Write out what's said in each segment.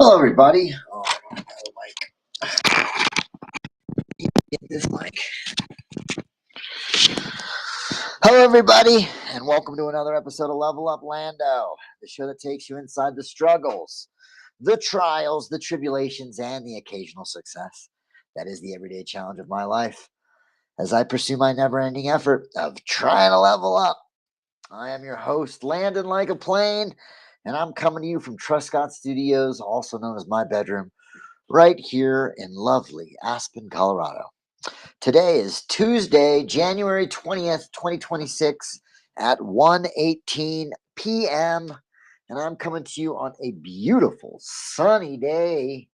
Hello, everybody. Oh, I don't have a mic. Get this mic. Hello, everybody, and welcome to another episode of Level Up Lando, the show that takes you inside the struggles, the trials, the tribulations, and the occasional success. That is the everyday challenge of my life as I pursue my never-ending effort of trying to level up. I am your host, Landon Like a Plane, and I'm coming to you from Truscott Studios, also known as my bedroom, right here in lovely Aspen, Colorado. Today is Tuesday, January 20th, 2026 at 1:18 p.m. and I'm coming to you on a beautiful sunny day.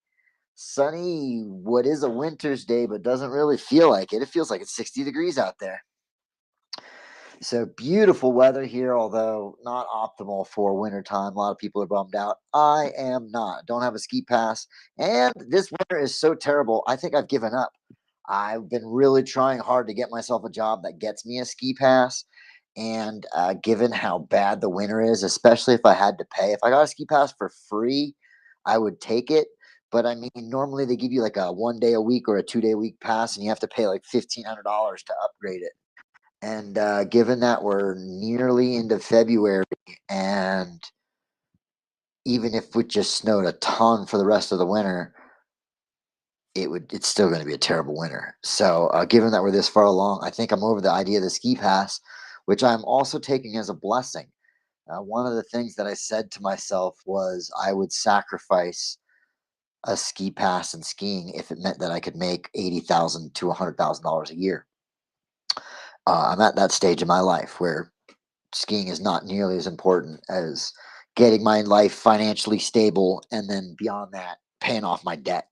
Sunny, what is a winter's day, but doesn't really feel like it. It feels like it's 60 degrees out there. So beautiful weather here, although not optimal for wintertime. A lot of people are bummed out. I am not. Don't have a ski pass. And this winter is so terrible. I think I've given up. I've been really trying hard to get myself a job that gets me a ski pass. And given how bad the winter is, especially if I had to pay, if I got a ski pass for free, I would take it. But I mean, normally they give you like a 1 day a week or a 2 day a week pass, and you have to pay like $1,500 to upgrade it. And given that we're nearly into February, and even if it just snowed a ton for the rest of the winter, it's still going to be a terrible winter. So given that we're this far along, I think I'm over the idea of the ski pass, which I'm also taking as a blessing. One of the things that I said to myself was I would sacrifice a ski pass and skiing if it meant that I could make $80,000 to $100,000 a year. I'm at that stage in my life where skiing is not nearly as important as getting my life financially stable, and then beyond that, paying off my debt.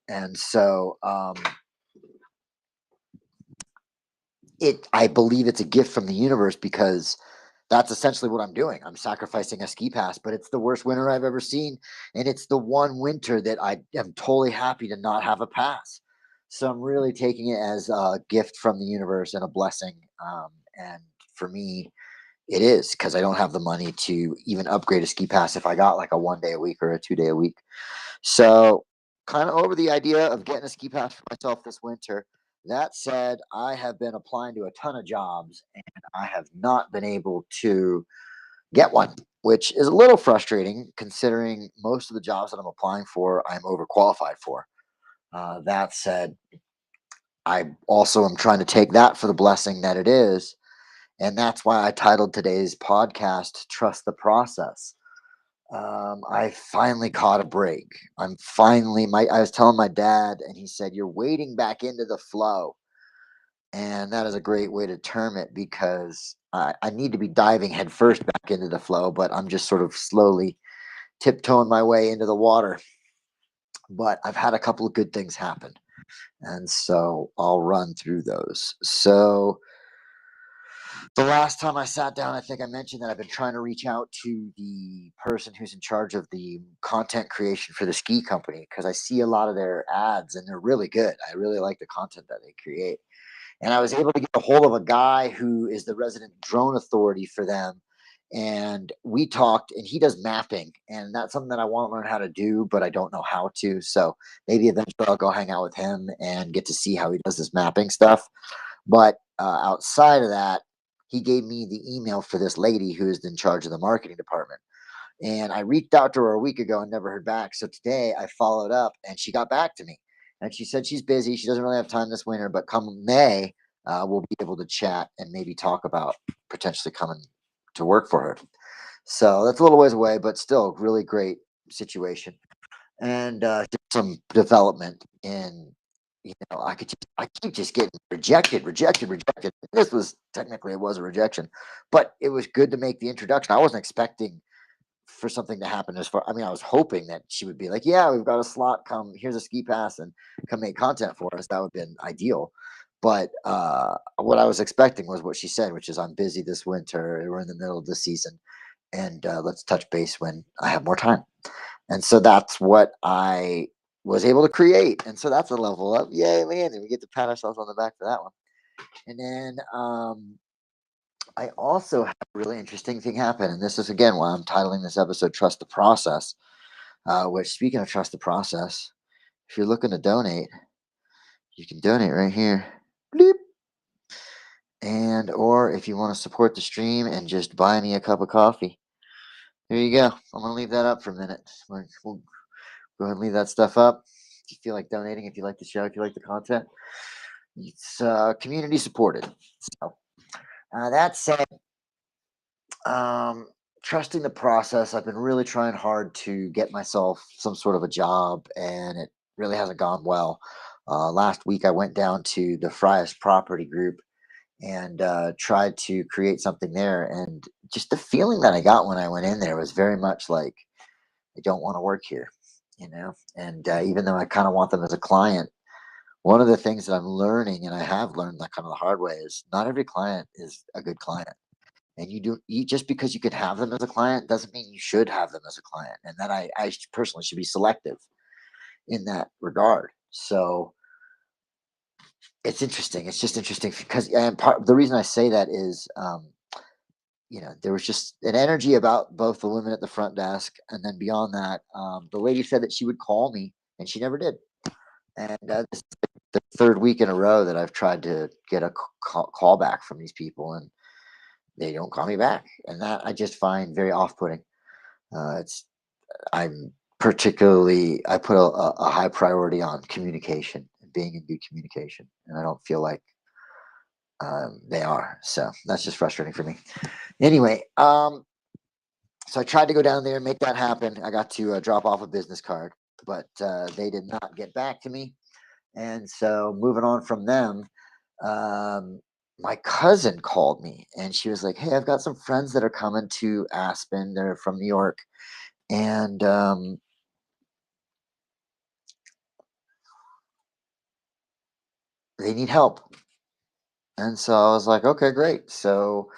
And so I believe it's a gift from the universe, because that's essentially what I'm doing. I'm sacrificing a ski pass, but it's the worst winter I've ever seen, and it's the one winter that I am totally happy to not have a pass. So I'm really taking it as a gift from the universe and a blessing. And for me, it is, because I don't have the money to even upgrade a ski pass if I got like a 1 day a week or a 2 day a week. So, kind of over the idea of getting a ski pass for myself this winter. That said, I have been applying to a ton of jobs, and I have not been able to get one, which is a little frustrating considering most of the jobs that I'm applying for, I'm overqualified for. That said, I also am trying to take that for the blessing that it is. And that's why I titled today's podcast, Trust the Process. I finally caught a break. I was telling my dad, and he said, "You're wading back into the flow." And that is a great way to term it, because I need to be diving headfirst back into the flow, but I'm just sort of slowly tiptoeing my way into the water. But I've had a couple of good things happen. And so I'll run through those. So, the last time I sat down, I think I mentioned that I've been trying to reach out to the person who's in charge of the content creation for the ski company, because I see a lot of their ads and they're really good. I really like the content that they create. And I was able to get a hold of a guy who is the resident drone authority for them. And we talked, and he does mapping. And that's something that I want to learn how to do, but I don't know how to. So maybe eventually I'll go hang out with him and get to see how he does this mapping stuff. But outside of that, he gave me the email for this lady who is in charge of the marketing department. And I reached out to her a week ago and never heard back. So today I followed up, and she got back to me. And she said she's busy. She doesn't really have time this winter, but come May, we'll be able to chat and maybe talk about potentially coming to work for her. So that's a little ways away, but still really great situation. And some development in, I keep just getting rejected. This was technically, it was a rejection, but it was good to make the introduction. I wasn't expecting for something to happen. I was hoping that she would be like, yeah, we've got a slot, come, here's a ski pass, and come make content for us. That would have been ideal. But what I was expecting was what she said, which is, I'm busy this winter, we're in the middle of the season, and let's touch base when I have more time. And so that's what I was able to create. And so that's a level up. Yay, Landon. We get to pat ourselves on the back for that one. And then I also had a really interesting thing happen. And this is, again, why I'm titling this episode Trust the Process. Which, speaking of trust the process, if you're looking to donate, you can donate right here. Bleep. And or if you want to support the stream and just buy me a cup of coffee, there you go. I'm gonna leave that up for a minute. We'll go ahead and leave that stuff up. If you feel like donating, if you like the show, if you like the content, it's community supported. So that said, um, trusting the process. I've been really trying hard to get myself some sort of a job, and it really hasn't gone well. Last week, I went down to the Fry's Property Group and tried to create something there. And just the feeling that I got when I went in there was very much like, I don't want to work here, you know? And even though I kind of want them as a client, one of the things that I'm learning, and I have learned that kind of the hard way, is not every client is a good client. And you just because you could have them as a client doesn't mean you should have them as a client. And that personally should be selective in that regard. So it's interesting. It's just interesting because, and the reason I say that is, there was just an energy about both the women at the front desk, and then beyond that, the lady said that she would call me, and she never did. And this is the third week in a row that I've tried to get a call back from these people, and they don't call me back, and that I just find very off-putting. It's I'm particularly I put a high priority on communication and being in good communication, and I don't feel like they are. So that's just frustrating for me. Anyway, so I tried to go down there and make that happen. I got to drop off a business card, but they did not get back to me. And so moving on from them, um, my cousin called me and she was like, "Hey, I've got some friends that are coming to Aspen. They're from New York, and they need help." And so I was like, "Okay, great." So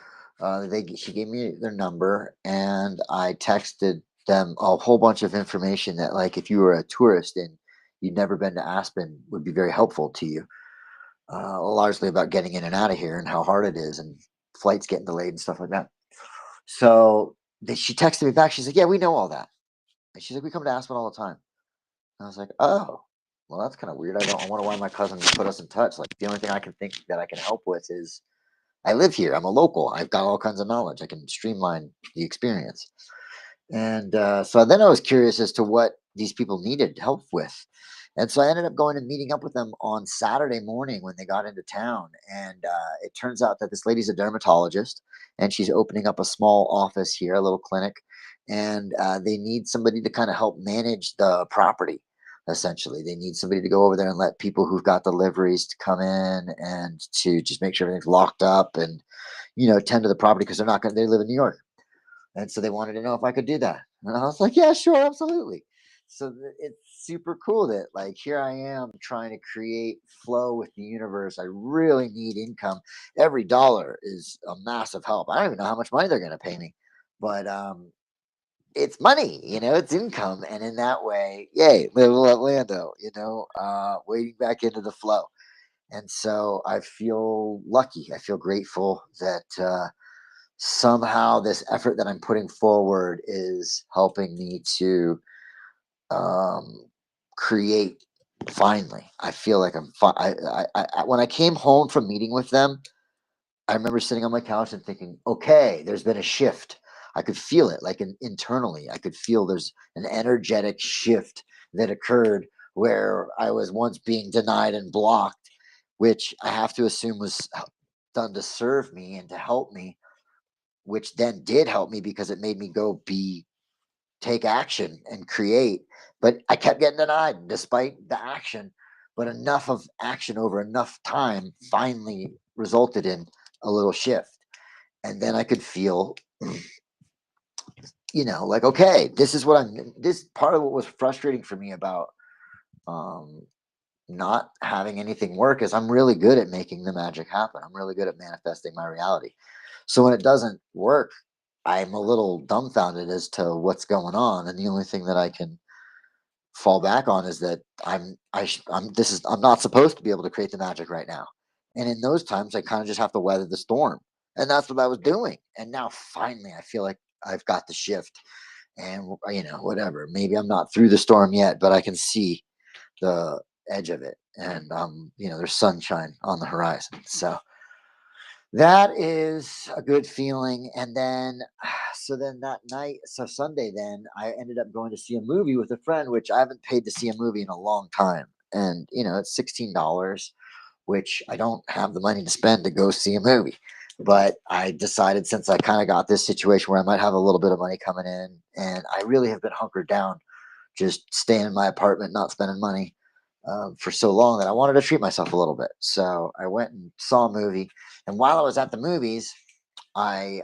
she gave me their number, and I texted them a whole bunch of information that, like, if you were a tourist and you'd never been to Aspen, would be very helpful to you. Largely about getting in and out of here and how hard it is, and flights getting delayed and stuff like that. So she texted me back. She's like, "Yeah, we know all that." And she's like, "We come to Aspen all the time." And I was like, "Oh, well, that's kind of weird. I wonder why my cousin put us in touch. Like, the only thing I can think that I can help with is I live here. I'm a local. I've got all kinds of knowledge. I can streamline the experience." And so then I was curious as to what these people needed help with. And so I ended up going and meeting up with them on Saturday morning when they got into town. And it turns out that this lady's a dermatologist, and she's opening up a small office here, a little clinic. And they need somebody to kind of help manage the property. Essentially, they need somebody to go over there and let people who've got deliveries to come in and to just make sure everything's locked up and, tend to the property because they're not going to, they live in New York. And so they wanted to know if I could do that. And I was like, "Yeah, sure, absolutely." So it's super cool that, like, here I am trying to create flow with the universe. I really need income. Every dollar is a massive help. I don't even know how much money they're going to pay me, but it's money, it's income. And in that way, yay, little Lando, wading back into the flow. And so I feel lucky. I feel grateful that, somehow this effort that I'm putting forward is helping me to um, create. Finally, I feel like when I came home from meeting with them, I remember sitting on my couch and thinking, okay, there's been a shift. I could feel it, like, internally. I could feel there's an energetic shift that occurred where I was once being denied and blocked, which I have to assume was done to serve me and to help me, which then did help me because it made me go take action and create. But I kept getting denied despite the action. But enough of action over enough time finally resulted in a little shift. And then I could feel, like, okay, this part of what was frustrating for me about um, not having anything work is I'm really good at making the magic happen. I'm really good at manifesting my reality. So when it doesn't work, I'm a little dumbfounded as to what's going on, and the only thing that I can fall back on is that I'm not supposed to be able to create the magic right now. And in those times, I kind of just have to weather the storm, and that's what I was doing. And now finally, I feel like I've got the shift, and whatever. Maybe I'm not through the storm yet, but I can see the edge of it, and there's sunshine on the horizon. So that is a good feeling. And then, so then that night, so Sunday, then I ended up going to see a movie with a friend, which I haven't paid to see a movie in a long time. And, it's $16, which I don't have the money to spend to go see a movie. But I decided, since I kind of got this situation where I might have a little bit of money coming in, and I really have been hunkered down, just staying in my apartment, not spending money for so long, that I wanted to treat myself a little bit. So I went and saw a movie. And while I was at the movies, I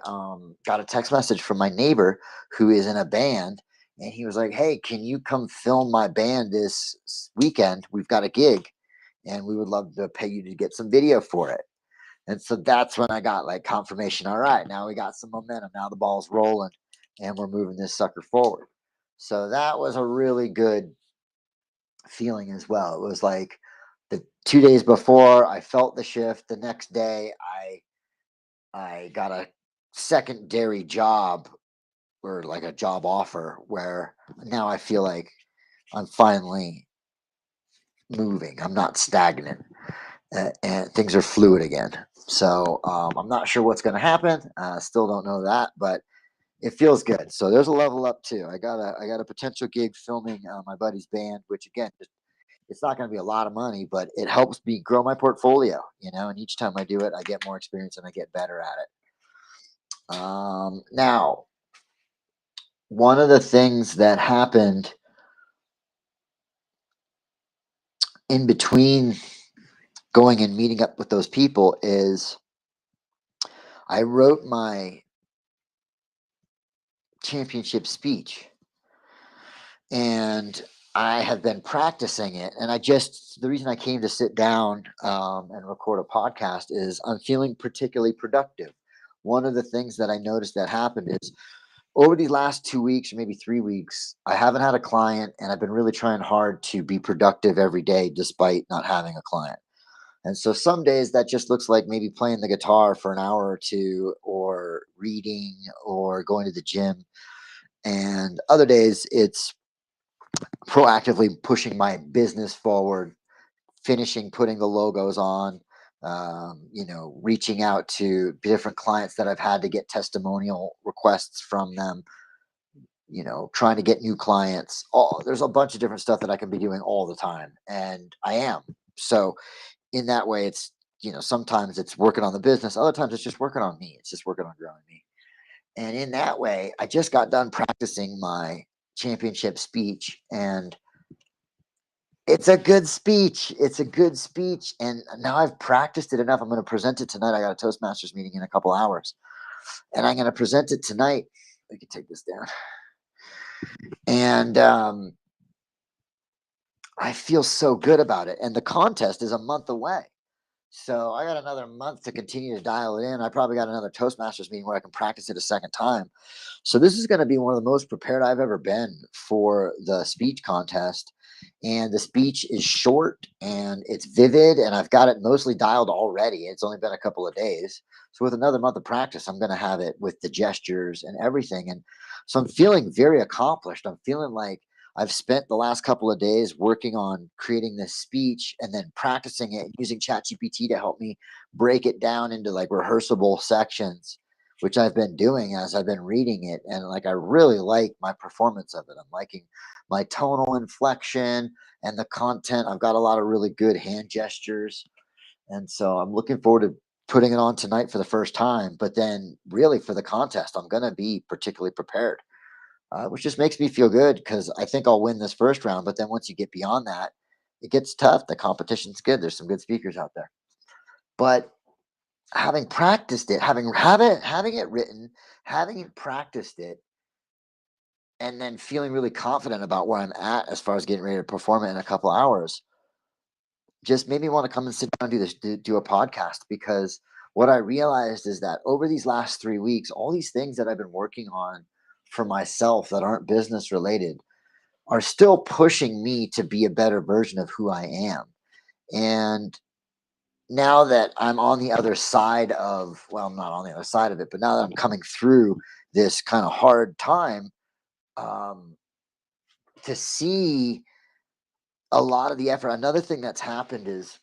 got a text message from my neighbor who is in a band. And he was like, "Hey, can you come film my band this weekend? We've got a gig and we would love to pay you to get some video for it." And so that's when I got like confirmation. All right, now we got some momentum. Now the ball's rolling and we're moving this sucker forward. So that was a really good feeling as well. It was like the 2 days before I felt the shift. The next day I got a secondary job, or like a job offer, where now I feel like I'm finally moving. I'm not stagnant, and things are fluid again. So I'm not sure what's going to happen. Still don't know that, but it feels good. So there's a level up too. I got a potential gig filming my buddy's band, which again, it's not going to be a lot of money, but it helps me grow my portfolio. And each time I do it, I get more experience and I get better at it. Now, one of the things that happened in between going and meeting up with those people is I wrote my championship speech, and I have been practicing it. And the reason I came to sit down and record a podcast is I'm feeling particularly productive. One of the things that I noticed that happened is, over these last 2 weeks or maybe 3 weeks, I haven't had a client, and I've been really trying hard to be productive every day despite not having a client. And so some days that just looks like maybe playing the guitar for an hour or two, or reading, or going to the gym. And other days it's proactively pushing my business forward, finishing putting the logos on, reaching out to different clients that I've had to get testimonial requests from them, trying to get new clients. There's a bunch of different stuff that I can be doing all the time, and I am. So in that way, it's, sometimes it's working on the business, other times it's just working on me. It's just working on growing me. And in that way, I just got done practicing my championship speech, and it's a good speech. It's a good speech. And now I've practiced it enough. I'm going to present it tonight. I got a Toastmasters meeting in a couple hours, and I'm going to present it tonight. I can take this down. And I feel so good about it. And the contest is a month away. So I got another month to continue to dial it in. I probably got another Toastmasters meeting where I can practice it a second time. So this is going to be one of the most prepared I've ever been for the speech contest. And the speech is short and it's vivid, and I've got it mostly dialed already. It's only been a couple of days. So with another month of practice, I'm going to have it with the gestures and everything. And so I'm feeling very accomplished. I'm feeling like I've spent the last couple of days working on creating this speech and then practicing it using ChatGPT to help me break it down into like rehearsable sections, which I've been doing as I've been reading it. And like, I really like my performance of it. I'm liking my tonal inflection and the content. I've got a lot of really good hand gestures. And so I'm looking forward to putting it on tonight for the first time. But then, really, for the contest, I'm going to be particularly prepared, which just makes me feel good because I think I'll win this first round. But then once you get beyond that, it gets tough. The competition's good. There's some good speakers out there. But having practiced it, having it written, having it practiced it, and then feeling really confident about where I'm at as far as getting ready to perform it in a couple hours, just made me want to come and sit down and do a podcast. Because what I realized is that over these last 3 weeks, all these things that I've been working on for myself that aren't business related are still pushing me to be a better version of who I am. And now that I'm on the other side of, well, I'm not on the other side of it, but now that I'm coming through this kind of hard time, um, to see a lot of the effort. Another thing that's happened is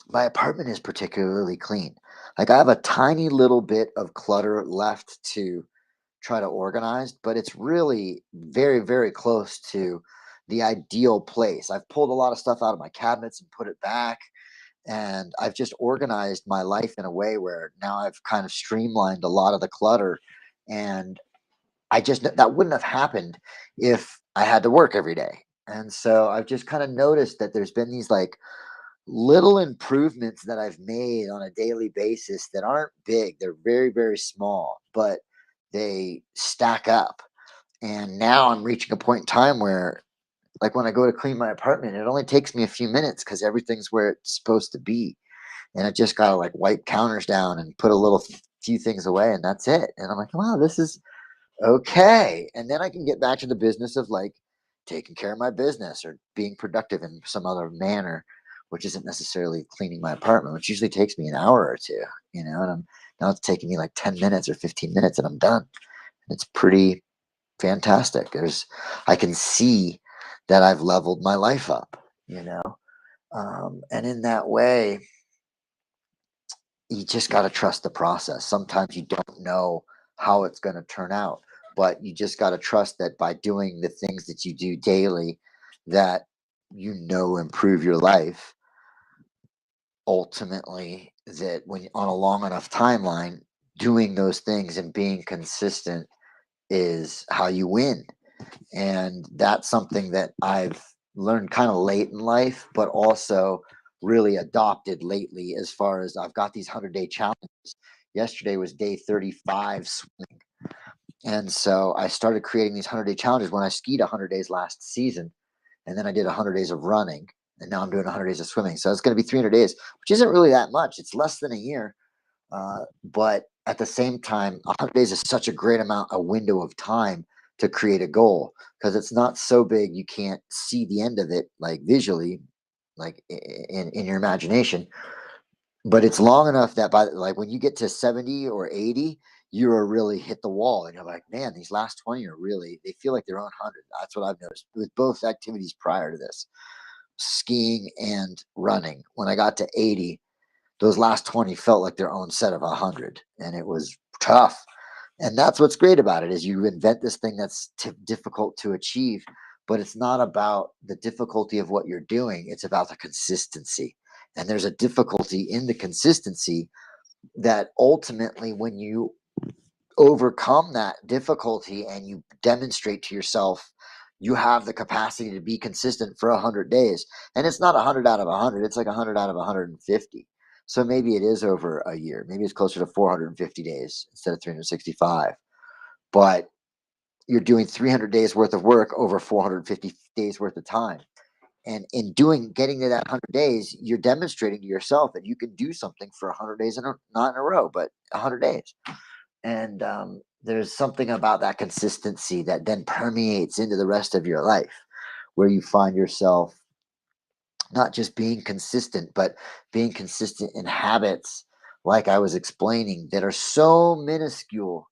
my apartment is particularly clean. Like I have a tiny little bit of clutter left to try to organize, but it's really very, very close to the ideal place. I've pulled a lot of stuff out of my cabinets and put it back, and I've just organized my life in a way where now I've kind of streamlined a lot of the clutter. And that wouldn't have happened if I had to work every day. And so I've just kind of noticed that there's been these like little improvements that I've made on a daily basis that aren't big. They're very, very small, but they stack up. And now I'm reaching a point in time where, like, when I go to clean my apartment, it only takes me a few minutes because everything's where it's supposed to be. And I just got to like wipe counters down and put a few things away, and that's it. And I'm like, wow, this is okay. And then I can get back to the business of like taking care of my business or being productive in some other manner, which isn't necessarily cleaning my apartment, which usually takes me an hour or two, and now it's taking me like 10 minutes or 15 minutes and I'm done. It's pretty fantastic. I can see that I've leveled my life up, you know? And in that way, you just got to trust the process. Sometimes you don't know how it's going to turn out, but you just got to trust that by doing the things that you do daily that improve your life, ultimately, that when on a long enough timeline, doing those things and being consistent is how you win. And that's something that I've learned kind of late in life, but also really adopted lately as far as I've got these 100-day challenges. Yesterday was day 35 swimming. And so I started creating these 100-day challenges when I skied 100 days last season. And then I did 100 days of running. And now I'm doing 100 days of swimming. So it's going to be 300 days, which isn't really that much. It's less than a year. But at the same time, 100 days is such a great amount, a window of time to create a goal because it's not so big you can't see the end of it like visually, like in your imagination. But it's long enough that by like when you get to 70 or 80, you're really hit the wall and you're like, man, these last 20 are really, they feel like their own 100. That's what I've noticed with both activities prior to this, skiing and running. When I got to 80, those last 20 felt like their own set of 100, and it was tough. And that's what's great about it is you invent this thing that's difficult to achieve, but it's not about the difficulty of what you're doing. It's about the consistency. And there's a difficulty in the consistency that ultimately, when you overcome that difficulty and you demonstrate to yourself you have the capacity to be consistent for 100 days, and it's not 100 out of 100, it's like 100 out of 150. So maybe it is over a year, maybe it's closer to 450 days instead of 365, but you're doing 300 days worth of work over 450 days worth of time. And in getting to that 100 days, you're demonstrating to yourself that you can do something for 100 days, not in a row, but 100 days. And there's something about that consistency that then permeates into the rest of your life, where you find yourself not just being consistent, but being consistent in habits, like I was explaining, that are so minuscule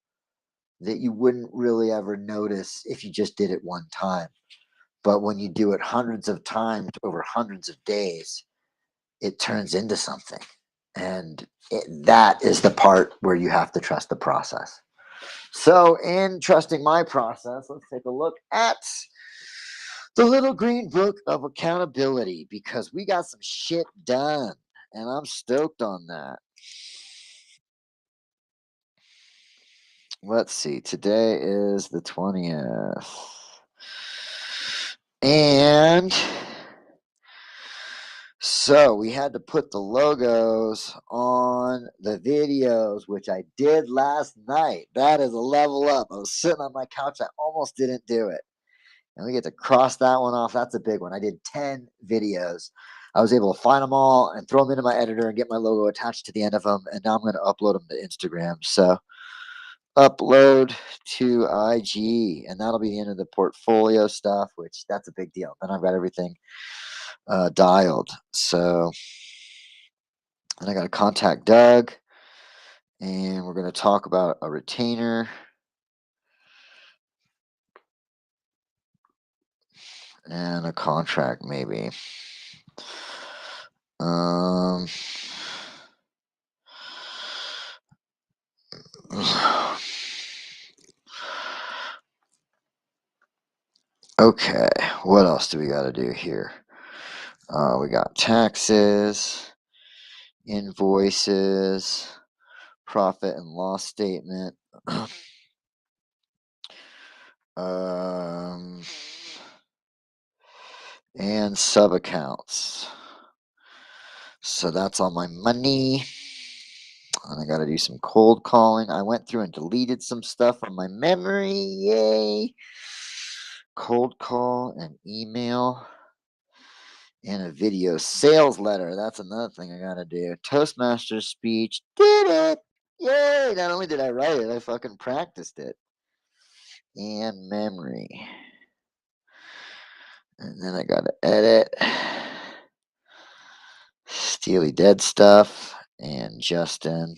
that you wouldn't really ever notice if you just did it one time. But when you do it hundreds of times over hundreds of days, it turns into something. And that is the part where you have to trust the process. So, in trusting my process, let's take a look at the little green book of accountability because we got some shit done. And I'm stoked on that. Let's see. Today is the 20th. And so we had to put the logos on the videos, which I did last night. That is a level up. I was sitting on my couch. I almost didn't do it. And we get to cross that one off. That's a big one. I did 10 videos. I was able to find them all and throw them into my editor and get my logo attached to the end of them. And now I'm going to upload them to Instagram. So upload to IG, and that'll be the end of the portfolio stuff, which that's a big deal. Then I've got everything dialed. So, and I got to contact Doug, and we're going to talk about a retainer. And a contract, maybe. Um. Okay, what else do we got to do here? We got taxes, invoices, profit and loss statement, um, and sub accounts. So that's all my money. And I got to do some cold calling. I went through and deleted some stuff from my memory. Yay! Cold call and email and a video sales letter. That's another thing I got to do. Toastmasters speech. Did it! Yay! Not only did I write it, I fucking practiced it. And memory. And then I got to edit. Steely Dead stuff. And Justin.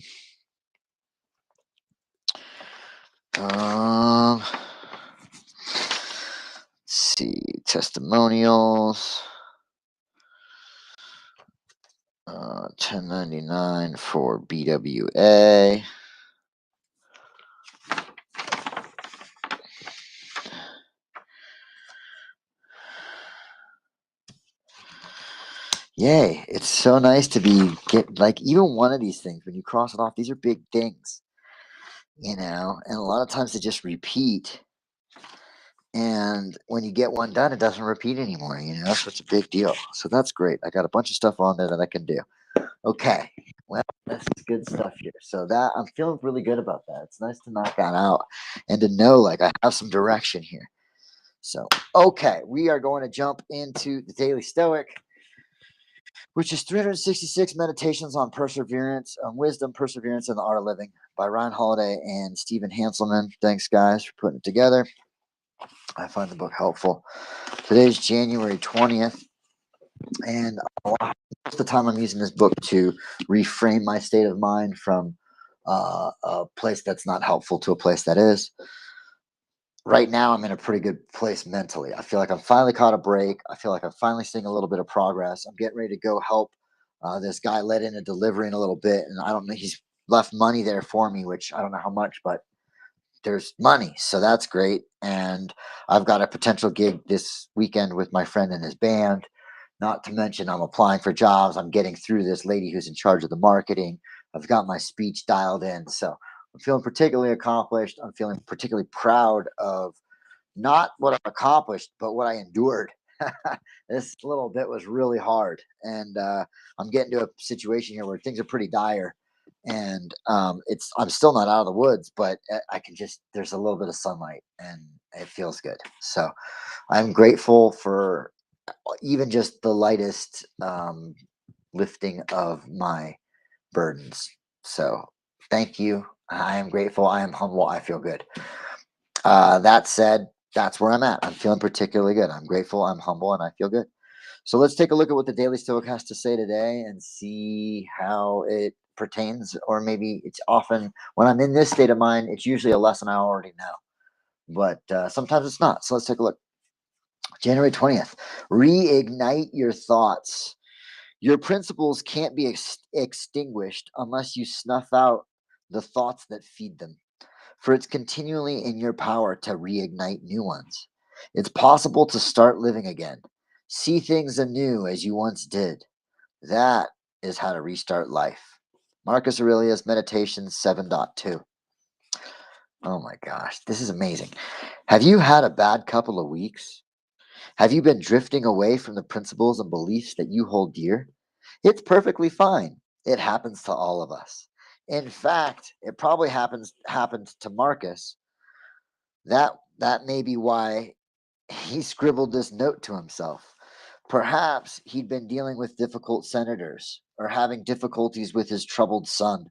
Let's see, testimonials, 1099 for BWA. Yay, it's so nice to get like even one of these things, when you cross it off, these are big things, and a lot of times they just repeat. And when you get one done, it doesn't repeat anymore, so it's a big deal. So that's great. I got a bunch of stuff on there that I can do. Okay. Well, that's good stuff here. So that I'm feeling really good about that. It's nice to knock that out and to know like I have some direction here. So, okay, we are going to jump into the Daily Stoic, which is 366 meditations on perseverance, on wisdom, perseverance, and the art of living by Ryan Holiday and Stephen Hanselman. Thanks, guys, for putting it together. I find the book helpful. Today's January 20th, and most of the time I'm using this book to reframe my state of mind from a place that's not helpful to a place that is. Right now, I'm in a pretty good place mentally. I feel like I'm finally caught a break. I feel like I'm finally seeing a little bit of progress. I'm getting ready to go help this guy let in a delivery in a little bit, and I don't know. He's left money there for me, which I don't know how much, but there's money, so that's great. And I've got a potential gig this weekend with my friend and his band. Not to mention, I'm applying for jobs. I'm getting through this lady who's in charge of the marketing. I've got my speech dialed in. So I'm feeling particularly accomplished. I'm feeling particularly proud of not what I've accomplished, but what I endured. This little bit was really hard. And I'm getting to a situation here where things are pretty dire. And I'm still not out of the woods, but I can just, there's a little bit of sunlight and it feels good. So I'm grateful for even just the lightest lifting of my burdens. So thank you. I am grateful. I am humble. I feel good. That said, that's where I'm at. I'm feeling particularly good. I'm grateful. I'm humble, and I feel good. So let's take a look at what the Daily Stoic has to say today and see how it pertains. Or maybe it's often when I'm in this state of mind, it's usually a lesson I already know, but sometimes it's not. So let's take a look. January 20th, reignite your thoughts. Your principles can't be extinguished unless you snuff out the thoughts that feed them, for it's continually in your power to reignite new ones. It's possible to start living again, see things anew as you once did. That is how to restart life. Marcus Aurelius, Meditations 7.2. Oh my gosh, this is amazing. Have you had a bad couple of weeks? Have you been drifting away from the principles and beliefs that you hold dear? It's perfectly fine. It happens to all of us. In fact, it probably happened to Marcus. That may be why he scribbled this note to himself. Perhaps he'd been dealing with difficult senators or having difficulties with his troubled son.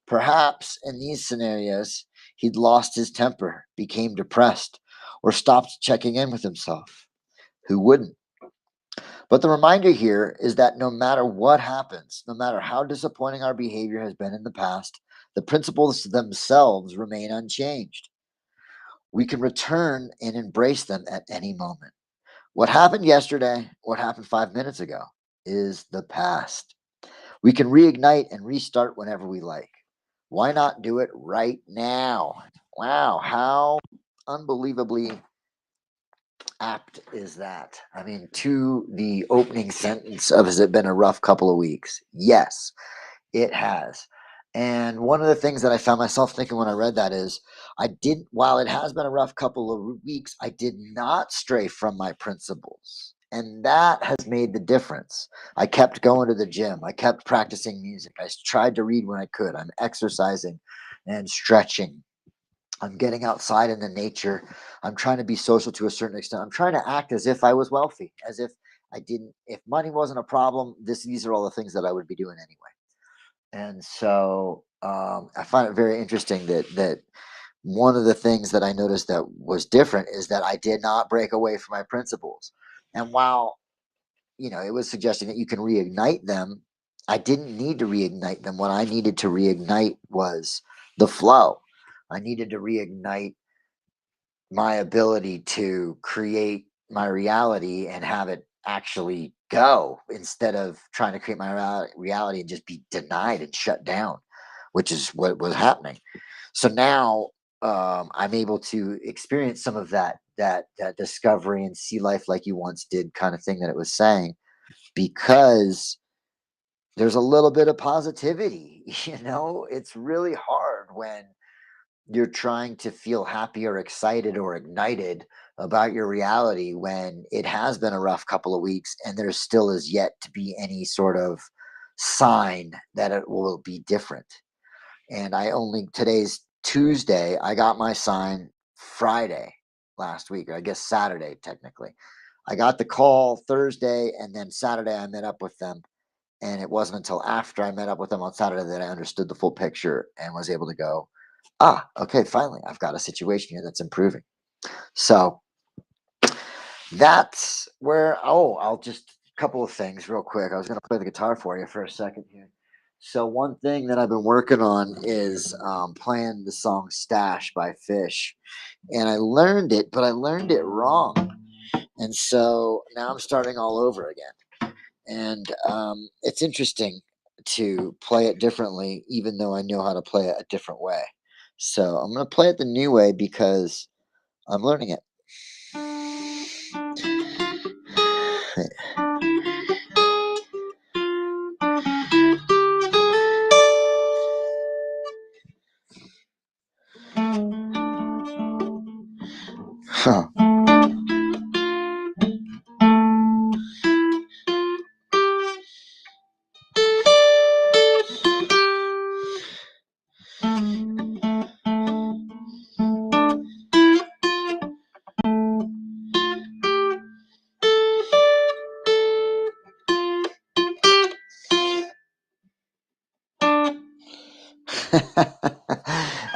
Perhaps in these scenarios, he'd lost his temper, became depressed, or stopped checking in with himself. Who wouldn't? But the reminder here is that no matter what happens, no matter how disappointing our behavior has been in the past, the principles themselves remain unchanged. We can return and embrace them at any moment. What happened yesterday, what happened 5 minutes ago, is the past. We can reignite and restart whenever we like. Why not do it right now? Wow, how unbelievably apt is that? I mean, to the opening sentence of has it been a rough couple of weeks? Yes, it has. And one of the things that I found myself thinking when I read that is while it has been a rough couple of weeks, I did not stray from my principles. And that has made the difference. I kept going to the gym. I kept practicing music. I tried to read when I could. I'm exercising and stretching. I'm getting outside in the nature. I'm trying to be social to a certain extent. I'm trying to act as if I was wealthy, as if I didn't, if money wasn't a problem, these are all the things that I would be doing anyway. And so I find it very interesting that one of the things that I noticed that was different is that I did not break away from my principles. And while it was suggesting that you can reignite them, I didn't need to reignite them. What I needed to reignite was the flow. I needed to reignite my ability to create my reality and have it actually go instead of trying to create my reality and just be denied and shut down, which is what was happening. So now I'm able to experience some of that discovery and see life like you once did kind of thing that it was saying, because there's a little bit of positivity. It's really hard when you're trying to feel happy or excited or ignited about your reality when it has been a rough couple of weeks and there still is yet to be any sort of sign that it will be different. And today's Tuesday, I got my sign Friday last week, or I guess Saturday technically. I got the call Thursday, and then Saturday I met up with them. And it wasn't until after I met up with them on Saturday that I understood the full picture and was able to go, okay, finally, I've got a situation here that's improving. So that's where, I'll just a couple of things real quick. I was going to play the guitar for you for a second here. So, one thing that I've been working on is playing the song Stash by Fish. And I learned it, but I learned it wrong. And so now I'm starting all over again. And it's interesting to play it differently, even though I know how to play it a different way. So I'm going to play it the new way because I'm learning it. Huh.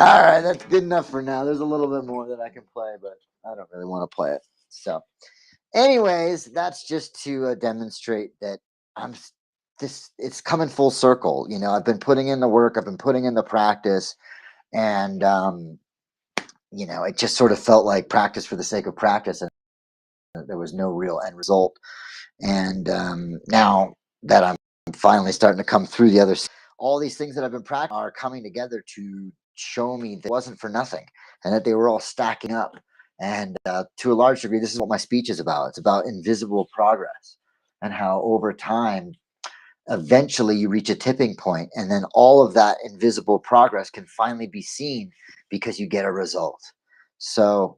All right, that's good enough for now. There's a little bit more that I can play, but I don't really want to play it. So, anyways, that's just to demonstrate that I'm this. It's coming full circle. I've been putting in the work. I've been putting in the practice, and it just sort of felt like practice for the sake of practice, and there was no real end result. And now that I'm finally starting to come through the other side, all these things that I've been practicing are coming together to show me that it wasn't for nothing and that they were all stacking up. And to a large degree, this is what my speech is about. It's about invisible progress and how over time, eventually you reach a tipping point, and then all of that invisible progress can finally be seen because you get a result. So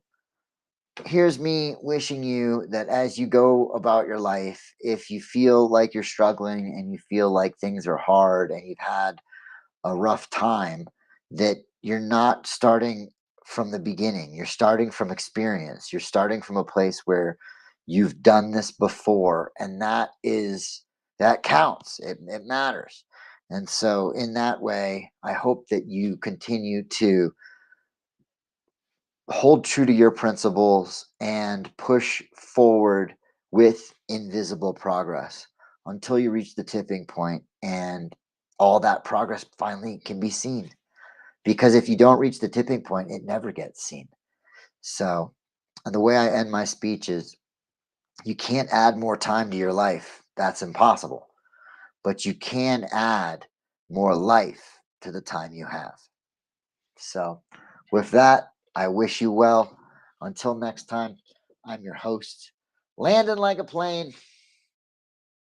here's me wishing you that as you go about your life, if you feel like you're struggling and you feel like things are hard and you've had a rough time, that you're not starting from the beginning. You're starting from experience. You're starting from a place where you've done this before, and that counts. It matters. And so, in that way, I hope that you continue to hold true to your principles and push forward with invisible progress until you reach the tipping point and all that progress finally can be seen. Because if you don't reach the tipping point, it never gets seen. So, and the way I end my speech is You can't add more time to your life. That's impossible. But you can add more life to the time you have. So, with that, I wish you well. Until next time, I'm your host, Landon Like a Plane.